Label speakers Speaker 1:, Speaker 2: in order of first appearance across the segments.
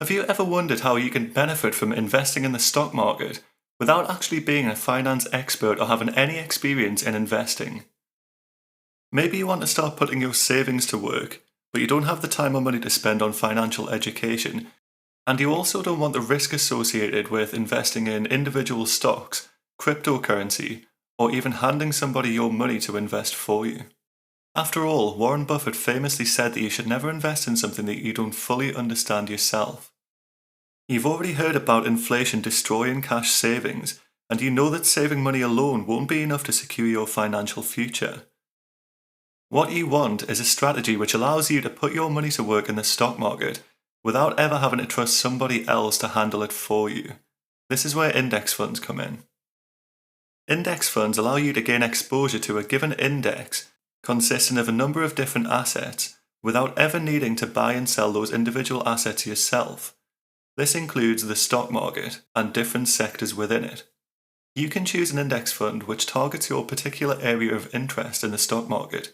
Speaker 1: Have you ever wondered how you can benefit from investing in the stock market without actually being a finance expert or having any experience in investing? Maybe you want to start putting your savings to work, but you don't have the time or money to spend on financial education, and you also don't want the risk associated with investing in individual stocks, cryptocurrency, or even handing somebody your money to invest for you. After all, Warren Buffett famously said that you should never invest in something that you don't fully understand yourself. You've already heard about inflation destroying cash savings, and you know that saving money alone won't be enough to secure your financial future. What you want is a strategy which allows you to put your money to work in the stock market without ever having to trust somebody else to handle it for you. This is where index funds come in. Index funds allow you to gain exposure to a given index consisting of a number of different assets without ever needing to buy and sell those individual assets yourself. This includes the stock market and different sectors within it. You can choose an index fund which targets your particular area of interest in the stock market.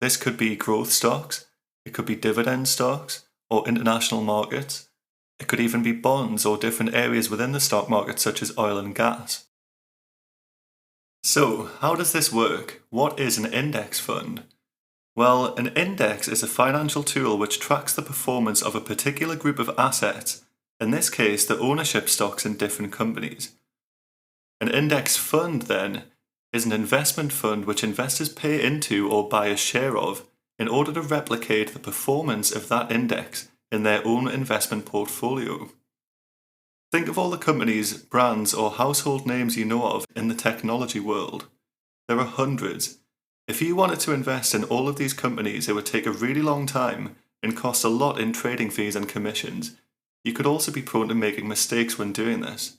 Speaker 1: This could be growth stocks, it could be dividend stocks, or international markets. It could even be bonds or different areas within the stock market such as oil and gas. So, how does this work? What is an index fund? Well, an index is a financial tool which tracks the performance of a particular group of assets, in this case the ownership stocks in different companies. An index fund, then, is an investment fund which investors pay into or buy a share of in order to replicate the performance of that index in their own investment portfolio. Think of all the companies, brands, or household names you know of in the technology world. There are hundreds. If you wanted to invest in all of these companies, it would take a really long time and cost a lot in trading fees and commissions. You could also be prone to making mistakes when doing this.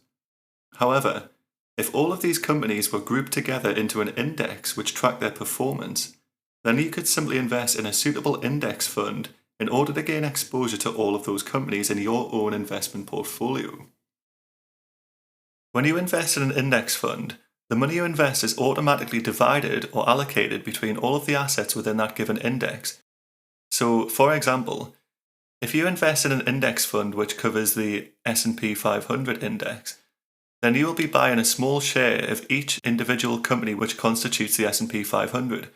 Speaker 1: However, if all of these companies were grouped together into an index which tracked their performance, then you could simply invest in a suitable index fund in order to gain exposure to all of those companies in your own investment portfolio. When you invest in an index fund, the money you invest is automatically divided or allocated between all of the assets within that given index. So, for example, if you invest in an index fund which covers the S&P 500 index, then you will be buying a small share of each individual company which constitutes the S&P 500.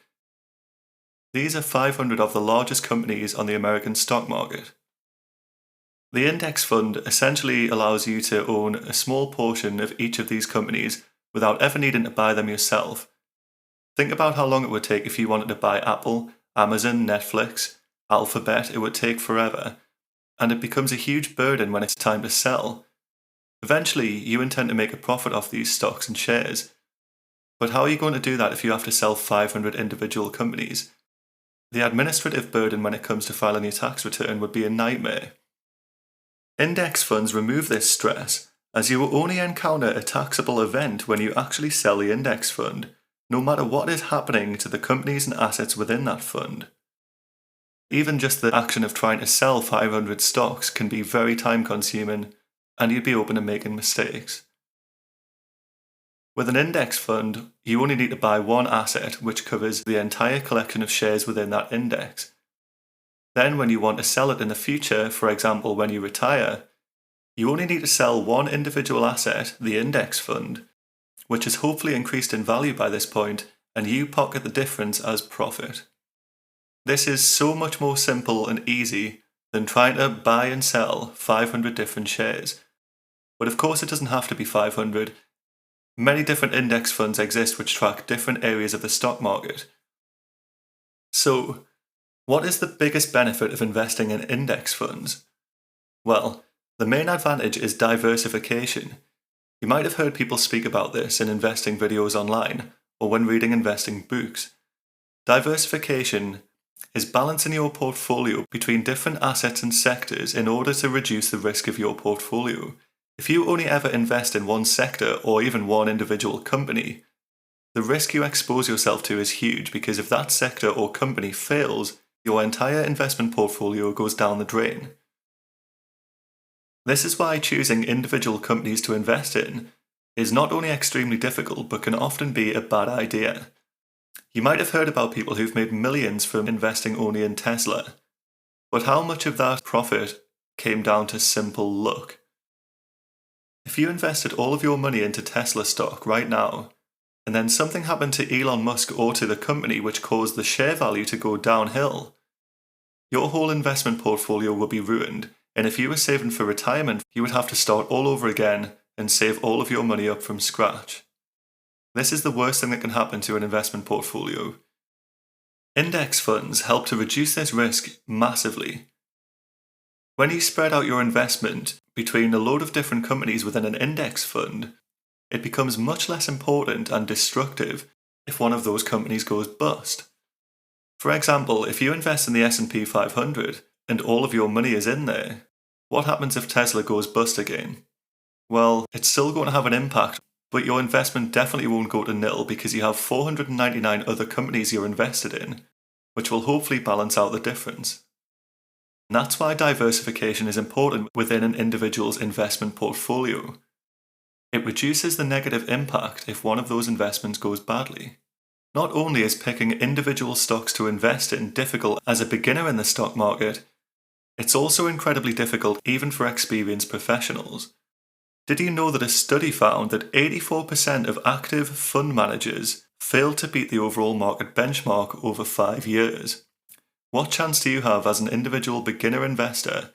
Speaker 1: These are 500 of the largest companies on the American stock market. The index fund essentially allows you to own a small portion of each of these companies without ever needing to buy them yourself. Think about how long it would take if you wanted to buy Apple, Amazon, Netflix, Alphabet. It would take forever, and it becomes a huge burden when it's time to sell. Eventually, you intend to make a profit off these stocks and shares. But how are you going to do that if you have to sell 500 individual companies? The administrative burden when it comes to filing your tax return would be a nightmare. Index funds remove this stress, as you will only encounter a taxable event when you actually sell the index fund, no matter what is happening to the companies and assets within that fund. Even just the action of trying to sell 500 stocks can be very time-consuming, and you'd be open to making mistakes. With an index fund, you only need to buy one asset which covers the entire collection of shares within that index. Then when you want to sell it in the future, for example when you retire, you only need to sell one individual asset, the index fund, which has hopefully increased in value by this point, and you pocket the difference as profit. This is so much more simple and easy than trying to buy and sell 500 different shares. But of course it doesn't have to be 500. Many different index funds exist which track different areas of the stock market. So, what is the biggest benefit of investing in index funds? Well, the main advantage is diversification. You might have heard people speak about this in investing videos online or when reading investing books. Diversification is balancing your portfolio between different assets and sectors in order to reduce the risk of your portfolio. If you only ever invest in one sector or even one individual company, the risk you expose yourself to is huge because if that sector or company fails, your entire investment portfolio goes down the drain. This is why choosing individual companies to invest in is not only extremely difficult but can often be a bad idea. You might have heard about people who've made millions from investing only in Tesla, but how much of that profit came down to simple luck. If you invested all of your money into Tesla stock right now, and then something happened to Elon Musk or to the company which caused the share value to go downhill, your whole investment portfolio would be ruined, and if you were saving for retirement, you would have to start all over again and save all of your money up from scratch. This is the worst thing that can happen to an investment portfolio. Index funds help to reduce this risk massively. When you spread out your investment between a load of different companies within an index fund, it becomes much less important and destructive if one of those companies goes bust. For example, if you invest in the S&P 500 and all of your money is in there, what happens if Tesla goes bust again? Well, it's still going to have an impact, but your investment definitely won't go to nil because you have 499 other companies you're invested in, which will hopefully balance out the difference. And that's why diversification is important within an individual's investment portfolio. It reduces the negative impact if one of those investments goes badly. Not only is picking individual stocks to invest in difficult as a beginner in the stock market, it's also incredibly difficult even for experienced professionals. Did you know that a study found that 84% of active fund managers failed to beat the overall market benchmark over 5 years? What chance do you have as an individual beginner investor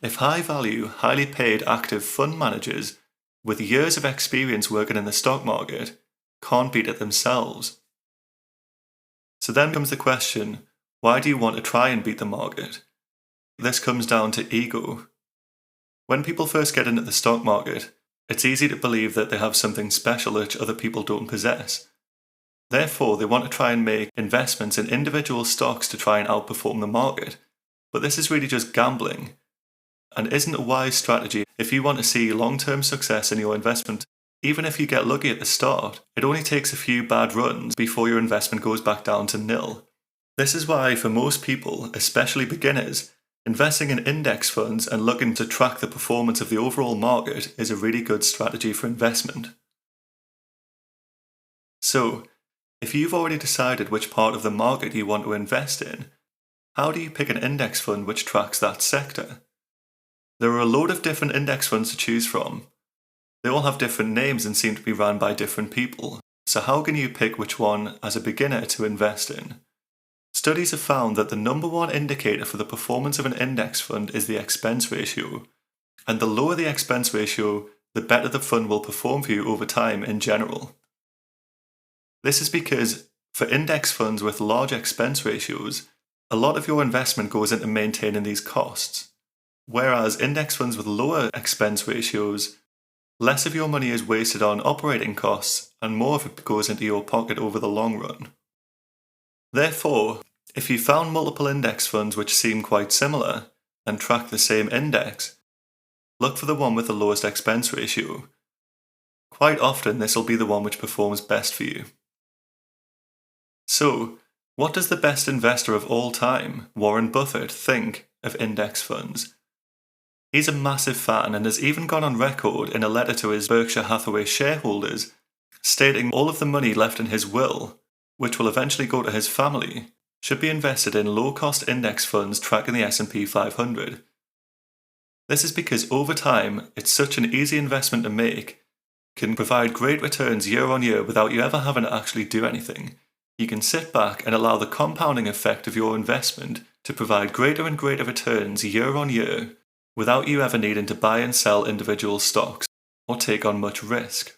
Speaker 1: if high-value, highly paid active fund managers with years of experience working in the stock market can't beat it themselves? So then comes the question, why do you want to try and beat the market? This comes down to ego. When people first get into the stock market, it's easy to believe that they have something special which other people don't possess. Therefore, they want to try and make investments in individual stocks to try and outperform the market. But this is really just gambling, and isn't a wise strategy if you want to see long-term success in your investment. Even if you get lucky at the start, it only takes a few bad runs before your investment goes back down to nil. This is why, for most people, especially beginners, investing in index funds and looking to track the performance of the overall market is a really good strategy for investment. So, if you've already decided which part of the market you want to invest in, how do you pick an index fund which tracks that sector? There are a load of different index funds to choose from. They all have different names and seem to be run by different people, so how can you pick which one as a beginner to invest in? Studies have found that the number one indicator for the performance of an index fund is the expense ratio, and the lower the expense ratio, the better the fund will perform for you over time in general. This is because for index funds with large expense ratios, a lot of your investment goes into maintaining these costs, whereas index funds with lower expense ratios, less of your money is wasted on operating costs and more of it goes into your pocket over the long run. Therefore, if you found multiple index funds which seem quite similar and track the same index, look for the one with the lowest expense ratio. Quite often this will be the one which performs best for you. So, what does the best investor of all time, Warren Buffett, think of index funds? He's a massive fan and has even gone on record in a letter to his Berkshire Hathaway shareholders, stating all of the money left in his will, which will eventually go to his family, should be invested in low-cost index funds tracking the S&P 500. This is because over time, it's such an easy investment to make, can provide great returns year on year without you ever having to actually do anything. You can sit back and allow the compounding effect of your investment to provide greater and greater returns year on year, without you ever needing to buy and sell individual stocks or take on much risk.